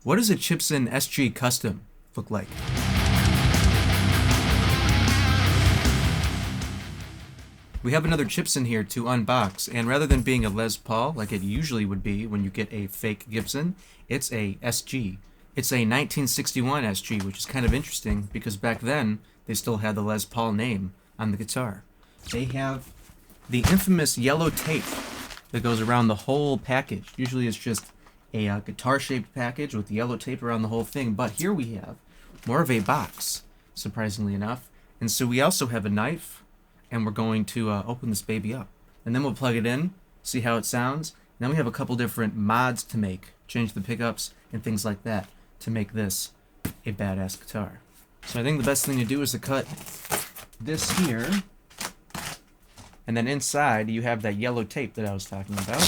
What does a Chibson SG Custom look like? We have another Chibson here to unbox, and rather than being a Les Paul like it usually would be when you get a fake Gibson, it's a SG. It's a 1961 SG, which is kind of interesting because back then they still had the Les Paul name on the guitar. They have the infamous yellow tape that goes around the whole package. Usually it's just a guitar-shaped package with yellow tape around the whole thing, but here we have more of a box, surprisingly enough. And so we also have a knife, and we're going to open this baby up. And then we'll plug it in, see how it sounds. And then we have a couple different mods to make, change the pickups and things like that to make this a badass guitar. So I think the best thing to do is to cut this here, and then inside you have that yellow tape that I was talking about.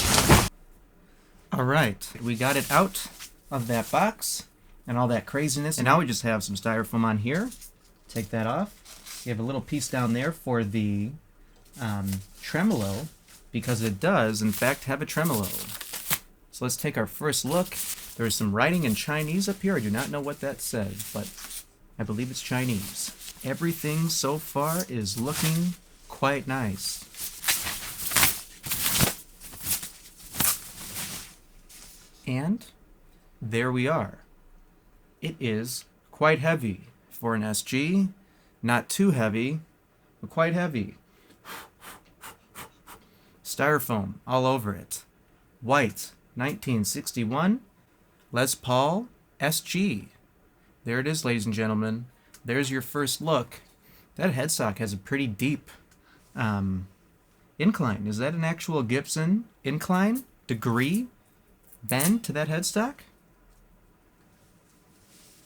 Alright, we got it out of that box and all that craziness, and now we just have some styrofoam on here. Take that off. You have a little piece down there for the tremolo, because it does in fact have a tremolo. So let's take our first look. There's some writing in Chinese up here. I do not know what that says, but I believe it's Chinese. Everything so far is looking quite nice. And there we are. It is quite heavy for an SG. Not too heavy, but quite heavy. Styrofoam all over it. White, 1961, Les Paul SG. There it is, ladies and gentlemen. There's your first look. That headstock has a pretty deep incline. Is that an actual Gibson incline? Degree? Bend to that headstock?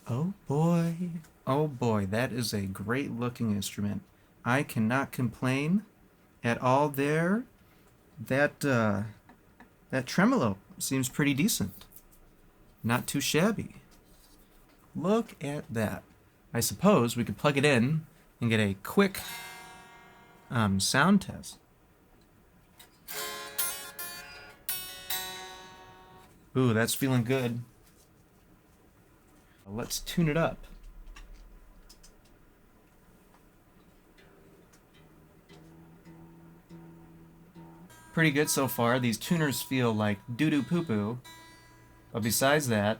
Oh boy, that is a great looking instrument. I cannot complain at all there. That tremolo seems pretty decent. Not too shabby. Look at that. I suppose we could plug it in and get a quick sound test. Ooh, that's feeling good. Let's tune it up. Pretty good so far. These tuners feel like doo-doo poo-poo. But besides that,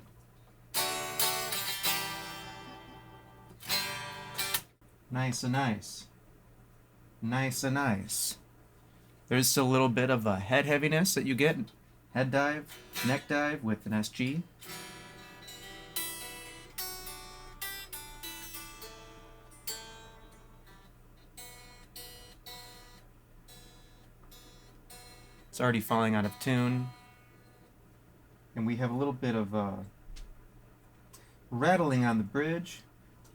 nice and nice. Nice and nice. There's still a little bit of a head heaviness that you get. Head dive, neck dive with an SG. It's already falling out of tune. And we have a little bit of rattling on the bridge.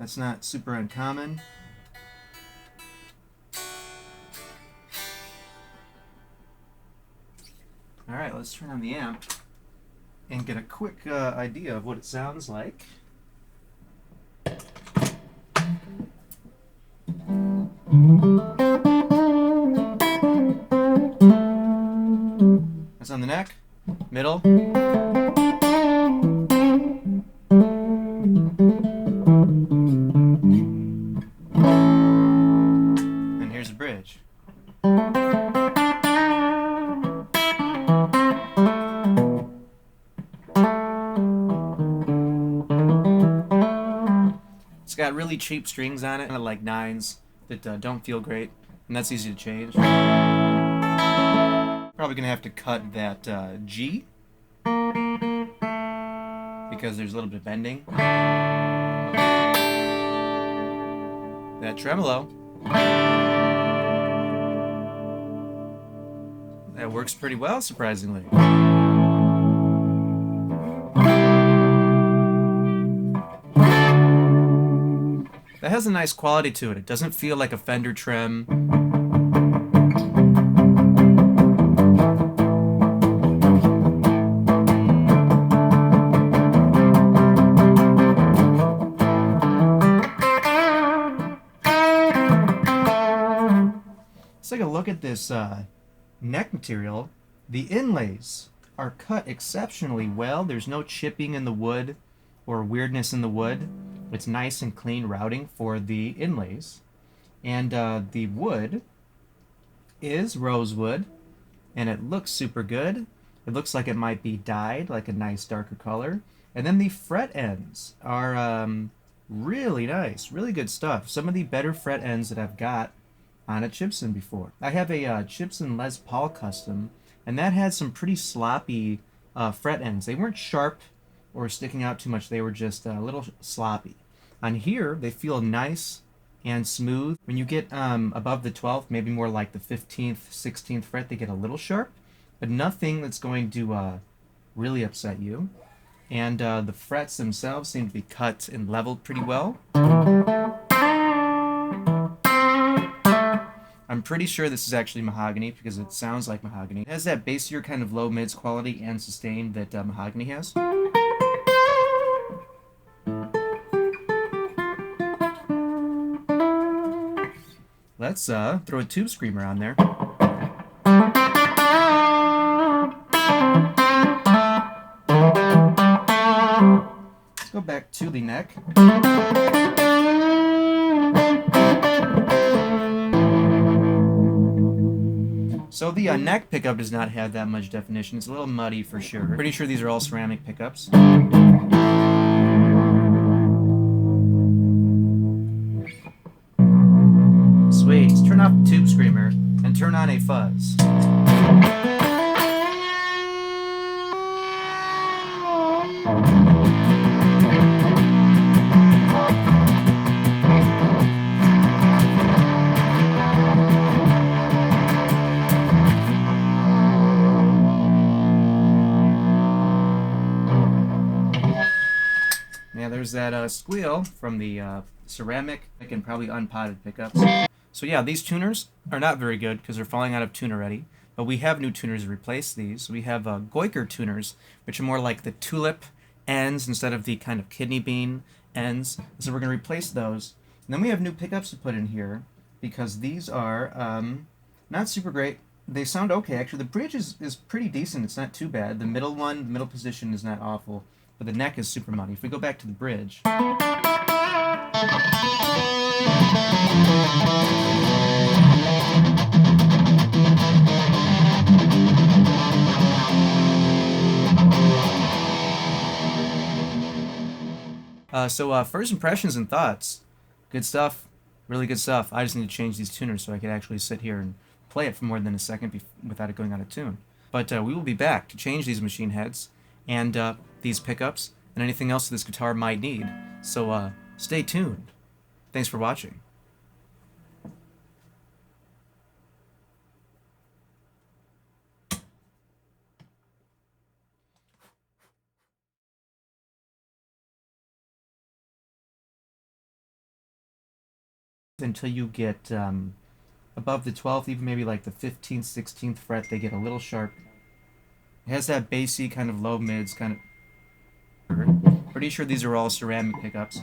That's not super uncommon. Alright, let's turn on the amp and get a quick idea of what it sounds like. That's on the neck, middle. And here's the bridge. It's got really cheap strings on it, kind of like nines that don't feel great, and that's easy to change. Probably gonna have to cut that G because there's a little bit of bending. That tremolo, that works pretty well, surprisingly. That has a nice quality to it. It doesn't feel like a Fender trem. Let's take a look at this neck material. The inlays are cut exceptionally well. There's no chipping in the wood. or weirdness in the wood. It's nice and clean routing for the inlays. And the wood is rosewood, and it looks super good. It looks like it might be dyed, like a nice darker color. And then the fret ends are really nice, really good stuff. Some of the better fret ends that I've got on a Chibson before. I have a Chibson Les Paul Custom, and that had some pretty sloppy fret ends. They weren't sharp or sticking out too much. They were just a little sloppy. On here, they feel nice and smooth. When you get above the 12th, maybe more like the 15th, 16th fret, they get a little sharp, but nothing that's going to really upset you. And the frets themselves seem to be cut and leveled pretty well. I'm pretty sure this is actually mahogany because it sounds like mahogany. It has that bassier kind of low mids quality and sustain that mahogany has. Let's throw a tube screamer on there. Let's go back to the neck. So the neck pickup does not have that much definition. It's a little muddy for sure. Pretty sure these are all ceramic pickups. Sweet. Let's turn off the tube screamer and turn on a fuzz. Yeah, there's that squeal from the ceramic and probably unpotted pickups. So yeah, these tuners are not very good because they're falling out of tune already. But we have new tuners to replace these. We have Goiker tuners, which are more like the tulip ends instead of the kind of kidney bean ends. So we're going to replace those. And then we have new pickups to put in here because these are not super great. They sound okay. Actually, the bridge is pretty decent. It's not too bad. The middle one, the middle position is not awful. But the neck is super muddy. If we go back to the bridge... So first impressions and thoughts. Good stuff. Really good stuff. I just need to change these tuners so I can actually sit here and play it for more than a second without it going out of tune. But we will be back to change these machine heads and these pickups and anything else this guitar might need. So stay tuned. Thanks for watching. Until you get above the 12th, even maybe like the 15th, 16th fret, they get a little sharp. It has that bassy kind of low mids kind of... Pretty sure these are all ceramic pickups.